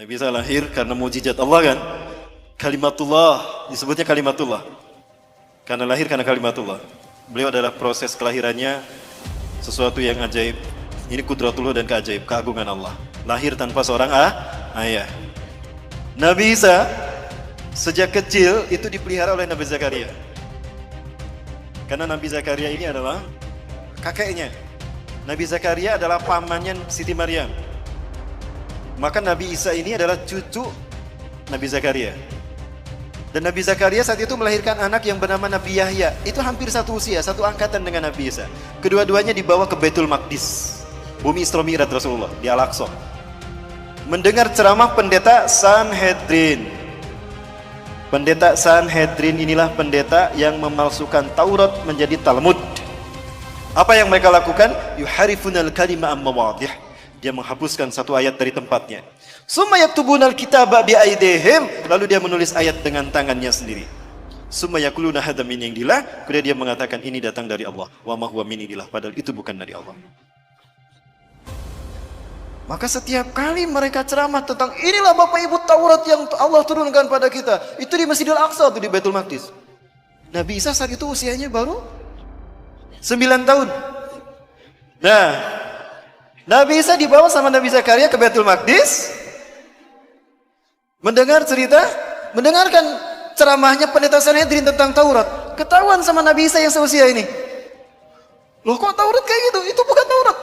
Nabi Isa lahir karena mujizat Allah kan? Kalimatullah, disebutnya kalimatullah. Karena lahir karena kalimatullah. Beliau adalah proses kelahirannya sesuatu yang ajaib. Ini kudratullah dan keajaib, keagungan Allah. Lahir tanpa seorang ayah. Nabi Isa sejak kecil itu dipelihara oleh Nabi Zakaria. Karena Nabi Zakaria ini adalah kakeknya. Nabi Zakaria adalah pamannya Siti Maryam. Maka Nabi Isa ini adalah cucu Nabi Zakaria. Dan Nabi Zakaria saat itu melahirkan anak yang bernama Nabi Yahya. Itu hampir satu usia, satu angkatan dengan Nabi Isa. Kedua-duanya dibawa ke Baitul Maqdis, bumi Isra Mi'raj Rasulullah, di Al-Aqsa. Mendengar ceramah pendeta Sanhedrin. Pendeta Sanhedrin inilah pendeta yang memalsukan Taurat menjadi Talmud. Apa yang mereka lakukan? Yuharifunal kalima am mawadih. Dia menghapuskan satu ayat dari tempatnya. Summa yaktubunal kitaba bi aidihim. Lalu dia menulis ayat dengan tangannya sendiri. Summa yaquluna hadza min indillah. Kemudian dia mengatakan ini datang dari Allah. Wa ma huwa min indillah. Padahal itu bukan dari Allah. Maka setiap kali mereka ceramah tentang inilah Bapak Ibu Taurat yang Allah turunkan pada kita, itu di Masjidil Aqsa, itu di Baitul Maqdis. Nabi Isa saat itu usianya baru 9 tahun. Nah, Nabi Isa dibawa sama Nabi Zakaria ke Baitul Maqdis, mendengarkan ceramahnya pendeta Sanhedrin tentang Taurat. Ketahuan sama Nabi Isa yang seusia ini. Loh kok Taurat kayak gitu? Itu bukan Taurat.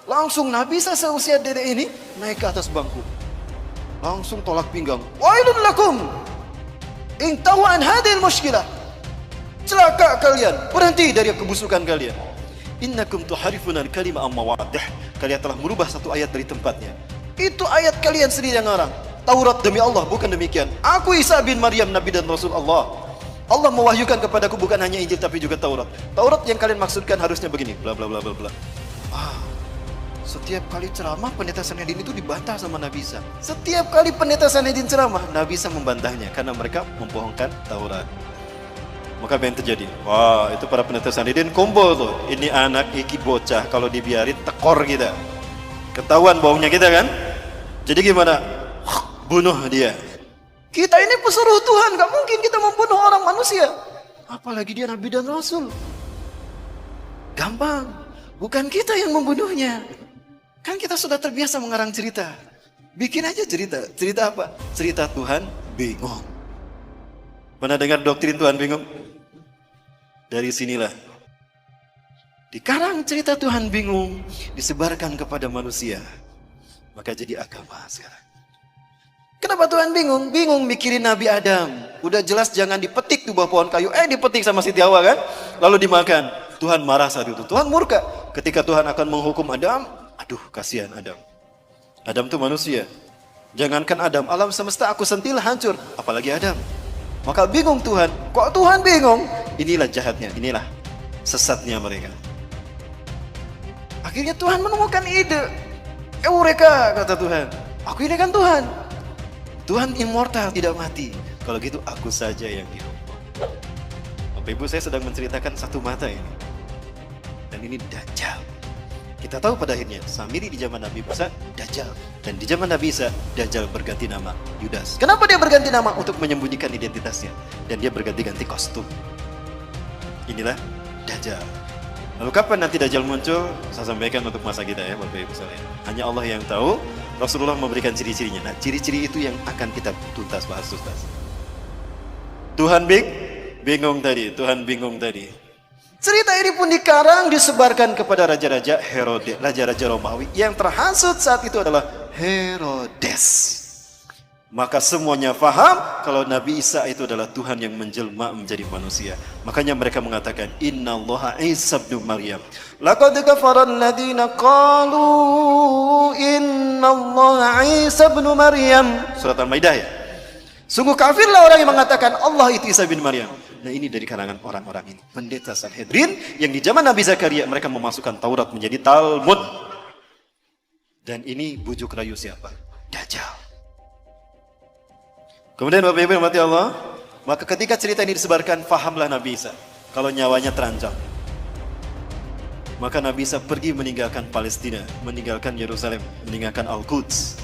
Langsung Nabi Isa seusia dedek ini naik ke atas bangku. Langsung tolak pinggang. Wailun lakum in tahu an hadhil mushkilah. Celaka kalian, berhenti dari kebusukan kalian. Innakum tuharifuna al-kalima am mawadih. Kalian telah merubah satu ayat dari tempatnya. Itu ayat kalian sendiri yang ngarang. Taurat demi Allah, bukan demikian. Aku Isa bin Maryam, Nabi dan Rasul Allah. Allah mewahyukan kepadaku bukan hanya Injil tapi juga Taurat. Taurat yang kalian maksudkan harusnya begini, bla bla bla bla bla. Setiap kali ceramah pendeta Sanhedrin itu dibantah sama Nabi Isa. Setiap kali pendeta Sanhedrin ceramah, Nabi Isa membantahnya karena mereka membohongkan Taurat. Maka apa yang terjadi? Wah, itu para pendeta Sanhedrin kumpul tuh. Ini anak iki bocah kalau dibiarin tekor kita. Ketahuan bohongnya kita kan? Jadi gimana? Bunuh dia. Kita ini pesuruh Tuhan, gak mungkin kita membunuh orang manusia. Apalagi dia Nabi dan Rasul. Gampang. Bukan kita yang membunuhnya. Kan kita sudah terbiasa mengarang cerita. Bikin aja cerita. Cerita apa? Cerita Tuhan bingung. Pernah dengar doktrin Tuhan bingung? Dari sinilah. Dikarang cerita Tuhan bingung, disebarkan kepada manusia. Maka jadi agama sekarang. Kenapa Tuhan bingung? Bingung mikirin Nabi Adam. Udah jelas jangan dipetik di bawah pohon kayu. Dipetik sama Siti Hawa kan? Lalu dimakan. Tuhan marah saat itu. Tuhan murka. Ketika Tuhan akan menghukum Adam, aduh kasihan Adam. Adam itu manusia. Jangankan Adam, alam semesta aku sentil hancur. Apalagi Adam. Maka bingung Tuhan. Kok Tuhan bingung? Inilah jahatnya, inilah sesatnya mereka. Akhirnya Tuhan menemukan ide. Eureka, kata Tuhan. Aku ini kan Tuhan. Tuhan immortal, tidak mati. Kalau gitu aku saja yang hidup. Bapak Ibu, saya sedang menceritakan satu mata ini. Dan ini Dajjal. Kita tahu pada akhirnya Samiri di zaman Nabi Musa Dajjal, dan di zaman Nabi Isa Dajjal berganti nama Yudas. Kenapa dia berganti nama? Untuk menyembunyikan identitasnya, dan dia berganti-ganti kostum. Inilah Dajjal. Lalu kapan nanti Dajjal muncul? Saya sampaikan untuk masa kita ya Bapak Ibu sekalian. Hanya Allah yang tahu. Rasulullah memberikan ciri-cirinya. Nah, ciri-ciri itu yang akan kita bahas tuntas. Tuhan bingung tadi. Cerita ini pun dikarang, disebarkan kepada raja-raja Herodes, raja-raja Romawi. Yang terhasut saat itu adalah Herodes. Maka semuanya faham kalau Nabi Isa itu adalah Tuhan yang menjelma menjadi manusia. Makanya mereka mengatakan Innallaha Isa bin Maryam. Laqad kafara alladziina qalu Innallaha Isa bin Maryam. Surat Al-Maidah ya. Sungguh kafirlah orang yang mengatakan Allah itu Isa bin Maryam. Nah, ini dari kalangan orang-orang ini, pendeta Sanhedrin yang di zaman Nabi Zakaria mereka memasukkan Taurat menjadi Talmud. Dan ini bujuk rayu siapa? Dajjal. Kemudian Bapak Ibu yang mati Allah, maka ketika cerita ini disebarkan, fahamlah Nabi Isa kalau nyawanya terancam. Maka Nabi Isa pergi meninggalkan Palestina, meninggalkan Yerusalem, meninggalkan Al-Quds.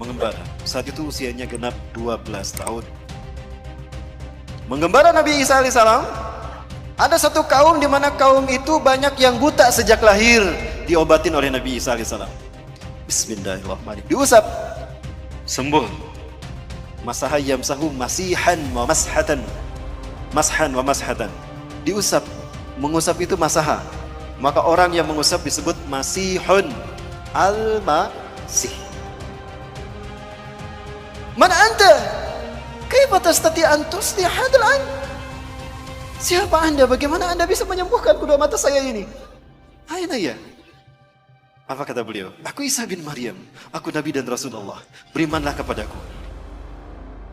mengembara. Saat itu usianya genap 12 tahun. Mengembara Nabi Isa alaihissalam, ada satu kaum di mana kaum itu banyak yang buta sejak lahir, diobatin oleh Nabi Isa alaihissalam. Bismillahirrahmanirrahim. Diusap, sembuh. Masaha yamsahu masihan wa mashatan. Mashan wa mashatan. Diusap, mengusap itu masaha. Maka orang yang mengusap disebut masihun al-masih. Man anta? Kaifa tastati an tusli hadal ain? Siapa Anda? Bagaimana Anda bisa menyembuhkan kedua mata saya ini? Aina ya? Apa kata beliau? Aku Isa bin Maryam. Aku Nabi dan Rasulullah. Berimanlah kepadaku.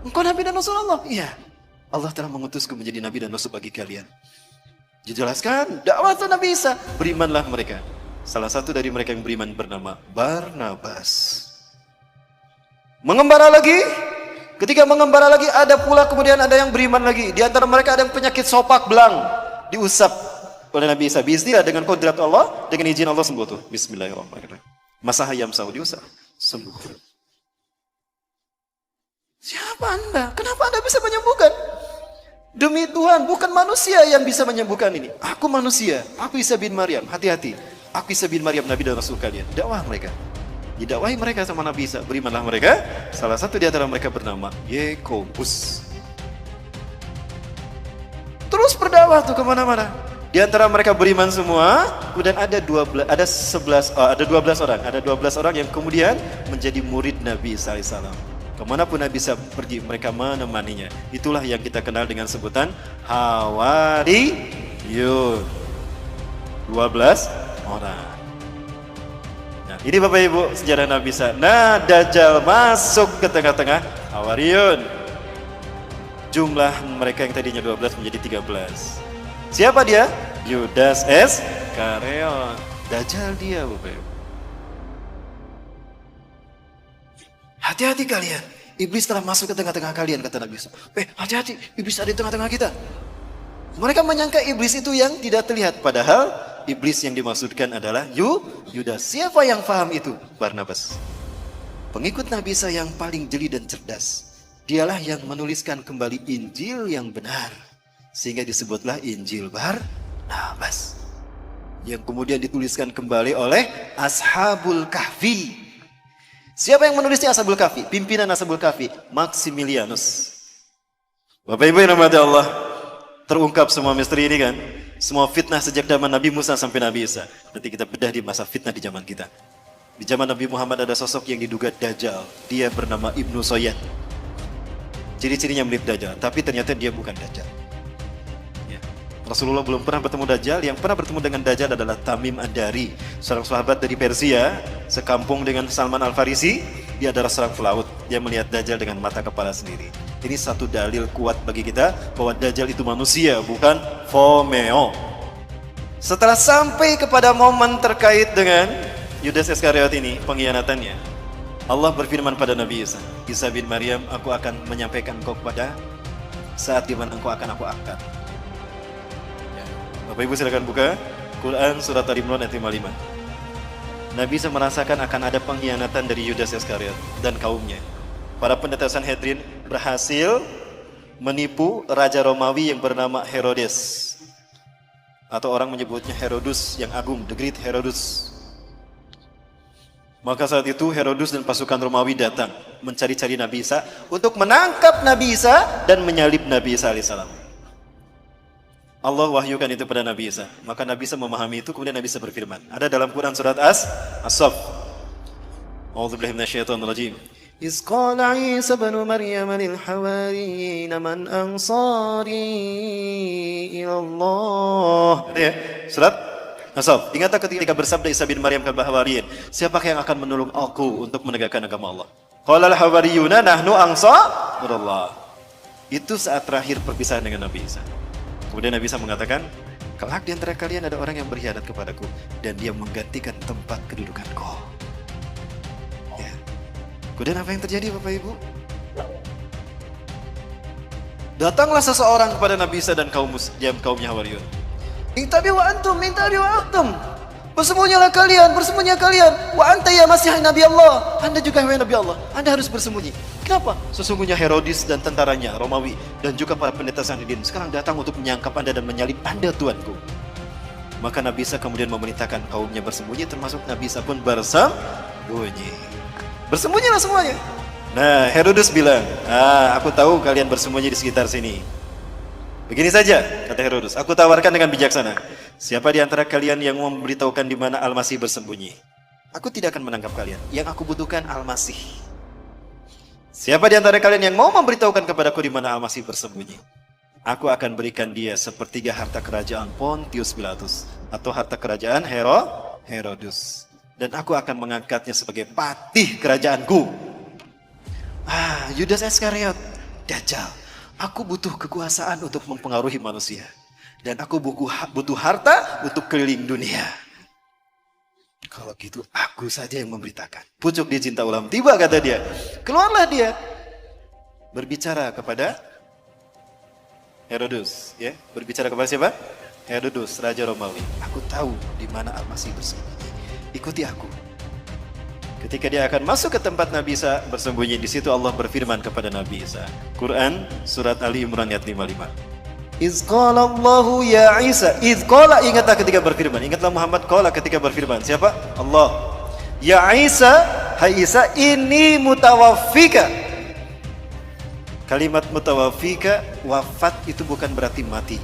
Engkau Nabi dan Rasulullah? Iya. Allah telah mengutusku menjadi Nabi dan Rasul bagi kalian. Dijelaskan dakwah Nabi Isa. Berimanlah mereka. Salah satu dari mereka yang beriman bernama Barnabas. Mengembara lagi. Ketika mengembara lagi ada pula kemudian ada yang beriman lagi. Di antara mereka ada yang penyakit sopak belang. Diusap oleh Nabi Isa. Bismillah dengan kodrat Allah. Dengan izin Allah sembuh tuh. Bismillahirrahmanirrahim. Masaha yamsahu diusap. Sembuh. Siapa Anda? Kenapa Anda bisa menyembuhkan? Demi Tuhan, bukan manusia yang bisa menyembuhkan ini. Aku manusia. Aku Isa bin Maryam. Hati-hati. Aku Isa bin Maryam, Nabi dan Rasul kalian. Dakwah mereka. Didakwahi mereka sama Nabi Isa, berimanlah mereka. Salah satu di antara mereka bernama Yakobus. Terus berdakwah tuh kemana-mana. Di antara mereka beriman semua. Kemudian ada 12 orang. Ada 12 orang yang kemudian menjadi murid Nabi Isa alaihissalam. Kemanapun Nabi Isa pergi, mereka menemaninya. Itulah yang kita kenal dengan sebutan Hawariyun. 12 orang. Ini Bapak Ibu sejarah Nabi Isa. Nah, Dajjal masuk ke tengah-tengah Hawariyun. Jumlah mereka yang tadinya 12 menjadi 13. Siapa dia? Yudas Iskariot. Dajjal dia Bapak Ibu. Hati-hati kalian. Iblis telah masuk ke tengah-tengah kalian, kata Nabi Isa. Hati-hati, iblis ada di tengah-tengah kita. Mereka menyangka iblis itu yang tidak terlihat, padahal iblis yang dimaksudkan adalah Yudas. Siapa yang paham itu? Barnabas. Pengikut Nabi Isa yang paling jeli dan cerdas. Dialah yang menuliskan kembali Injil yang benar. Sehingga disebutlah Injil Barnabas. Yang kemudian dituliskan kembali oleh Ashabul Kahfi. Siapa yang menulisnya Ashabul Kahfi? Pimpinan Ashabul Kahfi, Maximilianus. Bapak Ibu yang dirahmati Allah, terungkap semua misteri ini kan? Semua fitnah sejak zaman Nabi Musa sampai Nabi Isa. Nanti kita bedah di masa fitnah di zaman kita. Di zaman Nabi Muhammad ada sosok yang diduga Dajjal. Dia bernama Ibnu Soyad. Ciri-cirinya mirip Dajjal, tapi ternyata dia bukan Dajjal. Ya. Rasulullah belum pernah bertemu Dajjal. Yang pernah bertemu dengan Dajjal adalah Tamim Ad-Dari, seorang sahabat dari Persia, sekampung dengan Salman Al-Farisi. Dia adalah seorang pelaut. Dia melihat Dajjal dengan mata kepala sendiri. Ini satu dalil kuat bagi kita bahwa Dajjal itu manusia, bukan Fomeo. Setelah sampai kepada momen terkait dengan Yudas Iskariot ini, pengkhianatannya, Allah berfirman pada Nabi Isa, Isa bin Maryam, aku akan menyampaikan engkau kepada saat di mana engkau akan aku angkat. Ya. Bapak Ibu silakan buka Quran surat Al-Imran ayat 55. Nabi Isa merasakan akan ada pengkhianatan dari Yudas Iskariot dan kaumnya. Para pendeta Sanhedrin berhasil menipu Raja Romawi yang bernama Herodes. Atau orang menyebutnya Herodus yang agung, the Great Herodus. Maka saat itu Herodus dan pasukan Romawi datang mencari-cari Nabi Isa untuk menangkap Nabi Isa dan menyalib Nabi Isa alaihissalam. Allah wahyukan itu pada Nabi Isa. Maka Nabi Isa memahami itu, kemudian Nabi Isa berfirman. Ada dalam Quran surat As-Saff. A'udzubillahi minasyaitonirrajim. إذ قال عيسى ابن مريم للحواريين من أنصاري إلى الله. Surat As-Saff. Ingatlah ketika bersabda Isa bin Maryam kepada Hawariyin, siapakah yang akan menolong aku untuk menegakkan agama Allah? Qala al-hawariyuna nahnu ansarullah. Itu saat terakhir perpisahan dengan Nabi Isa. Kemudian Nabi Isa mengatakan, kelak di antara kalian ada orang yang berkhianat kepadaku dan dia menggantikan tempat kedudukanku. Kemudian apa yang terjadi Bapak Ibu? Datanglah seseorang kepada Nabi Isa dan kaumnya Hawariyun. Intabi'u antum, intabi'u antum. Bersembunyilah kalian, bersembunyilah kalian. Wa anta ya Masih Nabi Allah. Anda juga wahai Nabi Allah. Anda harus bersembunyi. Kenapa? Sesungguhnya Herodes dan tentaranya, Romawi, dan juga para pendeta Sanhedrin sekarang datang untuk menyangkap Anda dan menyalib Anda, Tuanku. Maka Nabi Isa kemudian memerintahkan kaumnya bersembunyi, termasuk Nabi Isa pun bersembunyi. Bersembunyilah semuanya. Nah, Herodes bilang, aku tahu kalian bersembunyi di sekitar sini. Begini saja, kata Herodes, aku tawarkan dengan bijaksana. Siapa di antara kalian yang mau memberitahukan di mana Al-Masih bersembunyi? Aku tidak akan menangkap kalian. Yang aku butuhkan Al-Masih. Siapa di antara kalian yang mau memberitahukan kepadaku di mana Al-Masih bersembunyi? Aku akan berikan dia sepertiga harta kerajaan Pontius Pilatus atau harta kerajaan Herodes. Dan aku akan mengangkatnya sebagai patih kerajaanku. Yudas Iskariot, Dajjal. Aku butuh kekuasaan untuk mempengaruhi manusia. Dan aku butuh harta untuk keliling dunia. Kalau gitu aku saja yang memberitakan. Pucuk dia cinta ulam tiba, kata dia. Keluarlah dia. Berbicara kepada Herodes. Ya, berbicara kepada siapa? Herodes, Raja Romawi. Aku tahu di mana Al-Masih bersembunyi. Ikuti aku. Ketika dia akan masuk ke tempat Nabi Isa bersembunyi, di situ Allah berfirman kepada Nabi Isa. Quran surat Ali Imran ayat 55. Iz qala Allahu ya Isa. Iz qala, ingatlah ketika berfirman. Ingatlah Muhammad qala ketika berfirman. Siapa? Allah. Ya Isa, hai Isa, ini mutawaffika. Kalimat mutawaffika, wafat itu bukan berarti mati.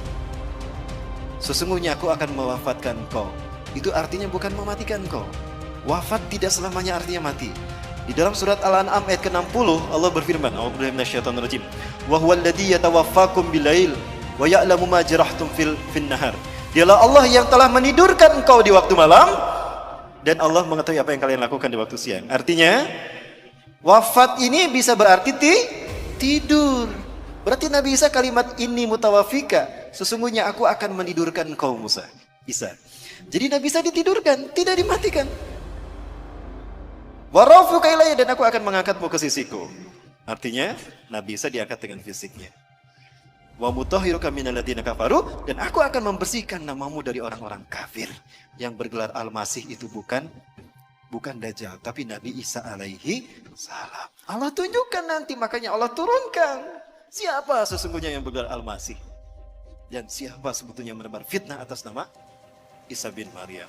Sesungguhnya aku akan mewafatkan kau. Itu artinya bukan mematikan kau. Wafat tidak selamanya artinya mati. Di dalam surat Al-An'am ayat ke-60 Allah berfirman, A'udzubillahi minasyaitonir rajim. Wa huwal ladzi yatawaffakum bilail wa ya'lamu ma jarahtum fil nahar. Dialah Allah yang telah menidurkan engkau di waktu malam dan Allah mengetahui apa yang kalian lakukan di waktu siang. Artinya wafat ini bisa berarti tidur. Berarti Nabi Isa kalimat ini mutawafika. Sesungguhnya aku akan menidurkan engkau Isa. Jadi Nabi Isa ditidurkan, tidak dimatikan. Warafuka ilayya, dan aku akan mengangkatmu ke sisiku. Artinya Nabi Isa diangkat dengan fisiknya. Wa mutahhiruka minal ladzina kafaru, dan aku akan membersihkan namamu dari orang-orang kafir. Yang bergelar Al-Masih itu bukan Dajjal, tapi Nabi Isa alaihi salam. Allah tunjukkan nanti, makanya Allah turunkan siapa sesungguhnya yang bergelar Al-Masih dan siapa sebetulnya menebar fitnah atas nama Isa bin Maryam.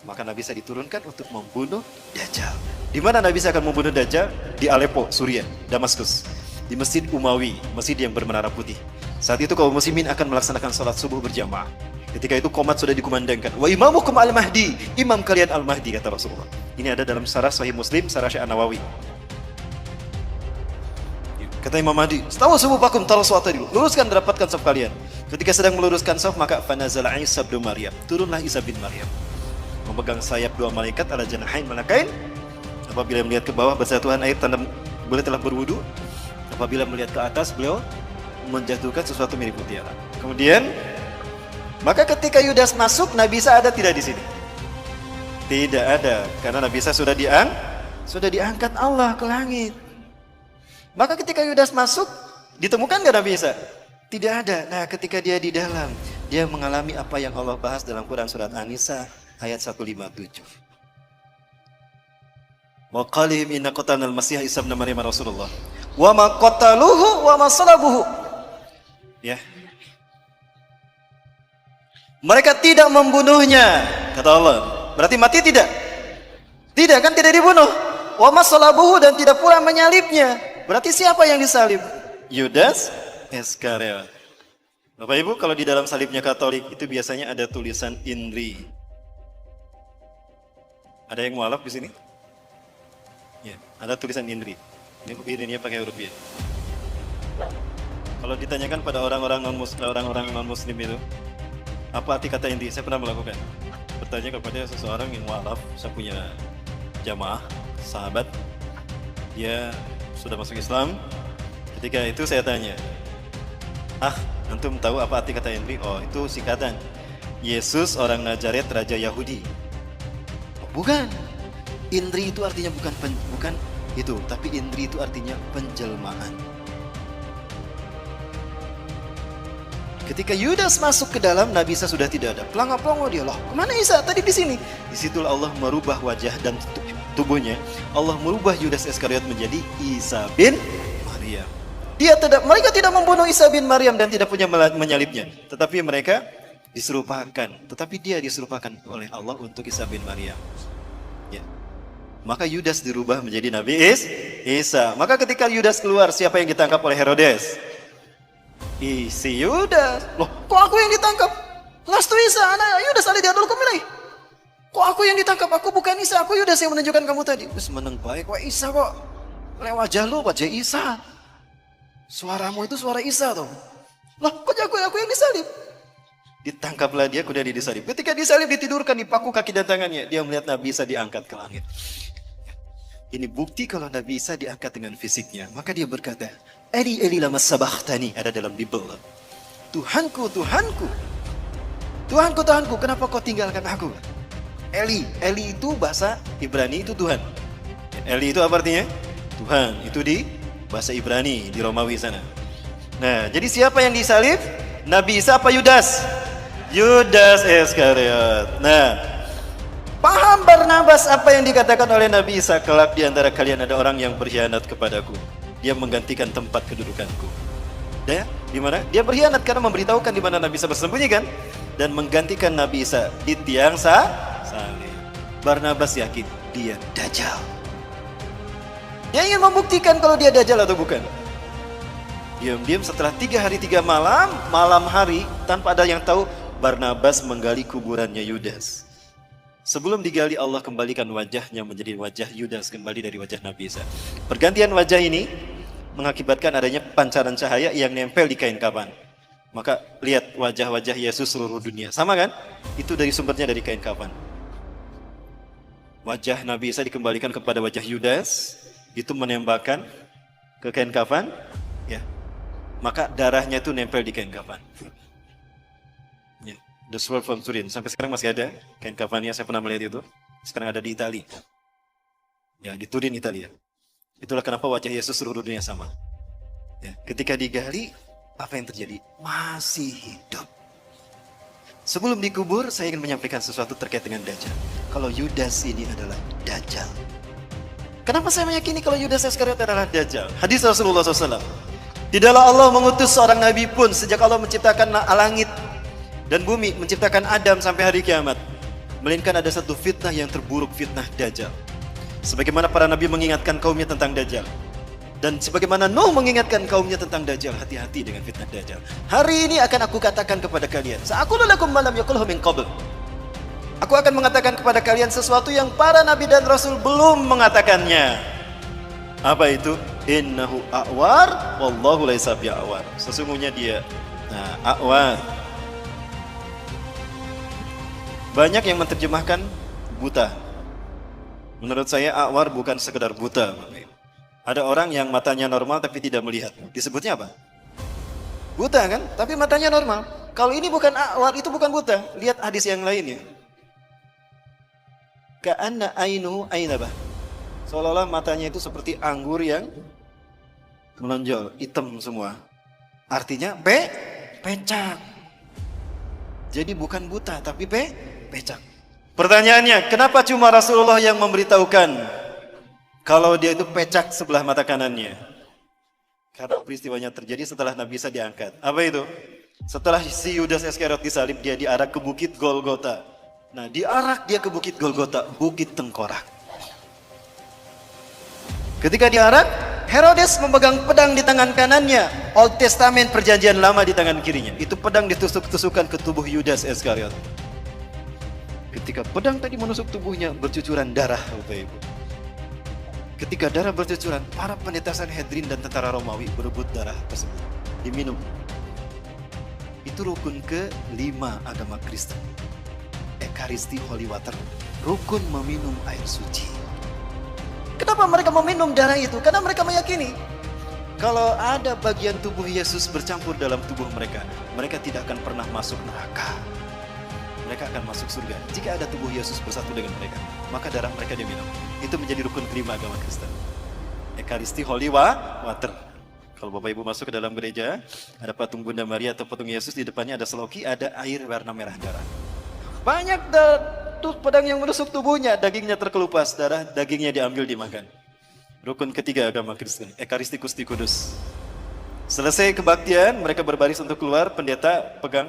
Maka Nabi Isa diturunkan untuk membunuh Dajjal. Di mana Nabi Isa akan membunuh Dajjal? Di Aleppo, Suriah, Damaskus. Di Masjid Umawi, masjid yang bermenara putih. Saat itu kaum muslimin akan melaksanakan salat subuh berjamaah. Ketika itu qomat sudah dikumandangkan. Wa imamukum al-Mahdi, imam kalian al-Mahdi, kata Rasulullah. Ini ada dalam Syarah Sahih Muslim, Syarah Syekh An-Nawawi. Kata Imam Mahdi, "Stawu subuhakum tarasuata dulu. Luruskan, rapatkan saf kalian." Ketika sedang meluruskan saf, maka fanazala Isa bin Maryam. Turunlah Isa bin Maryam. Memegang sayap dua malaikat ala janahain malakain. Apabila melihat ke bawah bersatuan air tanda beliau telah berwudu. Apabila melihat ke atas beliau menjatuhkan sesuatu mirip mutiara. Kemudian maka ketika Yudas masuk, Nabi Isa ada tidak di sini? Tidak ada, karena Nabi Isa sudah diangkat Allah ke langit. Maka ketika Yudas masuk, ditemukan nggak Nabi Isa? Tidak ada. Nah, ketika dia di dalam, dia mengalami apa yang Allah bahas dalam Quran surat An-Nisa ayat 157. Wa qalihim inna qatalnal Masih Isa ibn Maryam Rasulullah. Wa ma qataluhu wa ma salabuhu. Ya. Mereka tidak membunuhnya, kata Allah. Berarti mati tidak? Tidak kan, tidak dibunuh. Wa ma salabuhu, dan tidak pula menyalibnya. Berarti siapa yang disalib? Yudas Iskariot. Bapak Ibu, kalau di dalam salibnya Katolik itu biasanya ada tulisan INRI. Ada yang mualaf di sini? Ya, ada tulisan INRI. Ini pakai huruf Y. Kalau ditanyakan pada orang-orang non muslim itu, apa arti kata INRI? Saya pernah melakukan. Bertanya kepada seseorang yang mualaf, saya punya jamaah, sahabat, dia sudah masuk Islam. Ketika itu saya tanya, antum tahu apa arti kata INRI? Oh, itu singkatan Yesus orang Nazaret, Raja Yahudi. Bukan. INRI itu artinya bukan itu, tapi INRI itu artinya penjelmaan. Ketika Yudas masuk ke dalam, Nabi Isa sudah tidak ada. Pelongo-pelongo dia, loh kemana Isa? Tadi di sini. Disitulah Allah merubah wajah dan tubuhnya. Allah merubah Yudas Iskariot menjadi Isa bin Maryam. Mereka tidak membunuh Isa bin Maryam dan tidak punya menyalibnya. Tetapi mereka diserupakan. Tetapi dia diserupakan oleh Allah untuk Isa bin Maryam. Ya. Maka Yudas dirubah menjadi Nabi Isa. Maka ketika Yudas keluar, siapa yang ditangkap oleh Herodes? Si Yudas. Loh, kok aku yang ditangkap? Lastu Isa, anak Yudas ada di adul kumilai. Kok aku yang ditangkap? Aku bukan Isa, aku Yudas yang menunjukkan kamu tadi. Terus meneng baik, wah Isa kok. Lewat wajah lu, wajah Isa. Suaramu itu suara Isa tuh. Loh, kok aku yang disalib? Ditangkaplah dia, kemudian disalib. Ketika disalib, ditidurkan di paku kaki dan tangannya. Dia melihat Nabi Isa diangkat ke langit. Ini bukti kalau Nabi Isa diangkat dengan fisiknya. Maka dia berkata, Eli Eli lama sabakhtani, ada dalam Bible. Tuhanku, Tuhanku. Tuhanku, Tuhanku, kenapa kau tinggalkan aku? Eli itu bahasa Ibrani itu Tuhan. Eli itu apa artinya? Tuhan. Itu di bahasa Ibrani, di Romawi sana. Nah, jadi siapa yang disalib? Nabi Isa apa Yudas? Yudas Iskariot. Nah, paham Barnabas apa yang dikatakan oleh Nabi Isa? Kelak di antara kalian ada orang yang berkhianat kepadaku. Dia menggantikan tempat kedudukanku. Ya, di mana? Dia berkhianat karena memberitahukan di mana Nabi Isa bersembunyi kan? Dan menggantikan Nabi Isa di tiang salib. Barnabas yakin dia Dajjal. Dia ingin membuktikan kalau dia Dajjal atau bukan. Diam-diam setelah 3 hari 3 malam, malam hari tanpa ada yang tahu, Barnabas menggali kuburannya Yudas. Sebelum digali, Allah kembalikan wajahnya menjadi wajah Yudas, kembali dari wajah Nabi Isa. Pergantian wajah ini mengakibatkan adanya pancaran cahaya yang nempel di kain kafan. Maka lihat wajah-wajah Yesus seluruh dunia. Sama kan? Itu dari sumbernya dari kain kafan. Wajah Nabi Isa dikembalikan kepada wajah Yudas, itu menembakkan ke kain kafan, ya. Maka darahnya itu nempel di kain kafan. Ya. The Sword from Turin. Sampai sekarang masih ada kain kafannya, saya pernah melihat itu. Sekarang ada di Italia. Ya, di Turin, Italia. Itulah kenapa wajah Yesus seluruh dunia sama. Ya. Ketika digali, apa yang terjadi? Masih hidup. Sebelum dikubur, saya ingin menyampaikan sesuatu terkait dengan Dajjal. Kalau Yudas ini adalah Dajjal. Kenapa saya meyakini kalau Yudas Iskariot adalah Dajjal? Hadis Rasulullah SAW. Tidaklah Allah mengutus seorang nabi pun sejak Allah menciptakan langit dan bumi, menciptakan Adam sampai hari kiamat, melainkan ada satu fitnah yang terburuk, fitnah Dajjal. Sebagaimana para nabi mengingatkan kaumnya tentang Dajjal, dan sebagaimana Nuh mengingatkan kaumnya tentang Dajjal, hati-hati dengan fitnah Dajjal. Hari ini akan aku katakan kepada kalian, sa'aqulu lakum ma lam yaqulhu min qabl. Aku akan mengatakan kepada kalian sesuatu yang para nabi dan rasul belum mengatakannya. Apa itu? Innahu a'war wallahu laisa bi'awar. Sesungguhnya dia a'war. Banyak yang menerjemahkan buta. Menurut saya a'war bukan sekedar buta. Ada orang yang matanya normal tapi tidak melihat. Disebutnya apa? Buta kan? Tapi matanya normal. Kalau ini bukan a'war, itu bukan buta. Lihat hadis yang lainnya. Ka'anna ainuhu ainabah. Seolah-olah matanya itu seperti anggur yang menonjol, hitam semua. Artinya pecak. Jadi bukan buta, tapi pecak. Pertanyaannya, kenapa cuma Rasulullah yang memberitahukan kalau dia itu pecak sebelah mata kanannya? Karena peristiwanya terjadi setelah Nabi Isa diangkat. Apa itu? Setelah si Yudas Iskariot disalib, dia diarak ke Bukit Golgota. Nah, diarak dia ke Bukit Golgota, Bukit Tengkorak. Ketika diarak, Herodes memegang pedang di tangan kanannya. Old Testament perjanjian lama di tangan kirinya. Itu pedang ditusuk-tusukan ke tubuh Yudas Iskariot. Ketika pedang tadi menusuk tubuhnya, bercucuran darah, Bapak Ibu. Ketika darah bercucuran, para pendeta Sanhedrin dan tentara Romawi berebut darah tersebut. Diminum. Itu rukun ke-5 agama Kristen. Ekaristi Holy Water. Rukun meminum air suci. Kenapa mereka meminum darah itu? Karena mereka meyakini kalau ada bagian tubuh Yesus bercampur dalam tubuh mereka, mereka tidak akan pernah masuk neraka. Mereka akan masuk surga. Jika ada tubuh Yesus bersatu dengan mereka, maka darah mereka diminum. Itu menjadi rukun kelima agama Kristen. Ekaristi Holy Water. Kalau Bapak Ibu masuk ke dalam gereja, ada patung Bunda Maria atau patung Yesus, di depannya ada seloki, ada air warna merah darah. Banyak tuh pedang yang menusuk tubuhnya, dagingnya terkelupas, darah dagingnya diambil dimakan. Rukun ketiga agama Kristen, Ekaristikus di Kudus. Selesai kebaktian, mereka berbaris untuk keluar,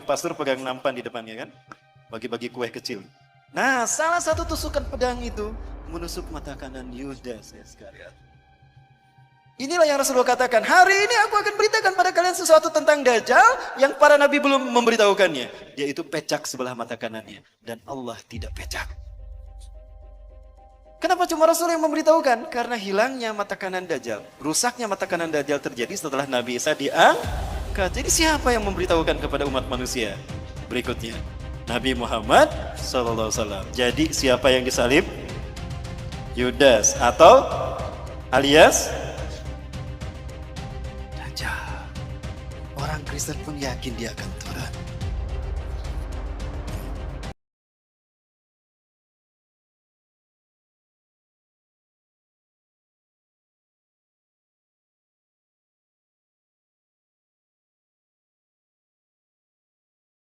pastor pegang nampan di depannya kan, bagi-bagi kue kecil. Nah, salah satu tusukan pedang itu menusuk mata kanan Yudas Iskariot. Inilah yang Rasulullah katakan, hari ini aku akan beritakan pada kalian sesuatu tentang Dajjal yang para nabi belum memberitahukannya, yaitu pecak sebelah mata kanannya, dan Allah tidak pecak. Kenapa cuma Rasul yang memberitahukan? Karena hilangnya mata kanan Dajjal, rusaknya mata kanan Dajjal terjadi setelah Nabi Isa diangkat. Jadi siapa yang memberitahukan kepada umat manusia? Berikutnya, Nabi Muhammad SAW. Jadi siapa yang disalib? Yudas atau alias Dajjal. Orang Kristen pun yakin dia akan turun.